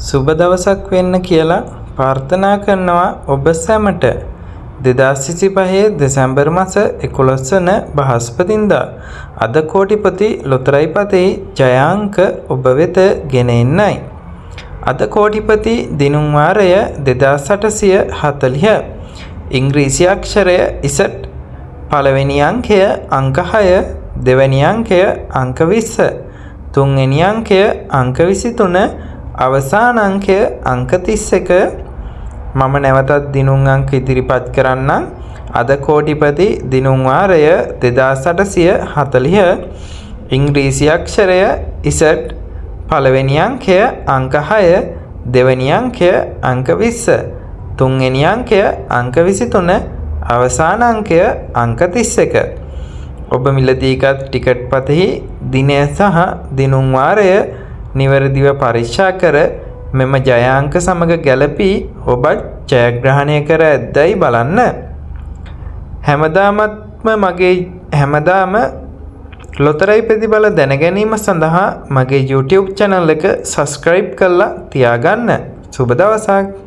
සුබ දවසක් වෙන්න කියලා ප්‍රාර්ථනා කරනවා ඔබ සැමට. 2025 දෙසැම්බර් මාස 11 වන බ්‍රහස්පතින්දා අද කෝටිපති ලොතරැයි පතේ ජයාංක ඔබ වෙත ගෙන එන්නයි. අද කෝටිපති දිනුම් වාරය 2840. ඉංග්‍රීසි අක්ෂරය Z. පළවෙනි අංකය අංක 6, දෙවැනි අංකය අංක 20, තුන්වෙනි අංකය අංක 23, අවසාන අංකය අංක 31. මම නැවතත් දිනුම් අංක ඉදිරිපත් කරන්නම්. අද කෝටිපති දිනුම් වාරය 2840. ඉංග්‍රීසි අක්ෂරය Z. පළවෙනි අංකය අංක 6, දෙවැනි අංකය අංක 20, තුන්වෙනි අංකය අංක 23, අවසාන අංකය අංක 31. ඔබ මිලදීගත් ටිකට් පතෙහි දිනය සහ දිනුම් වාරය නිවැරදිව පරීක්ෂා කර මෙම ජයාංක සමග ගැලපී ඔබත් ජයග්‍රහණය කර ඇද්දැයි බලන්න. හැමදාම ලොතරැයි ප්‍රතිඵල දැනගැනීම සඳහා මගේ YouTube channel එක subscribe කරලා තියාගන්න. සුබ දවසක්.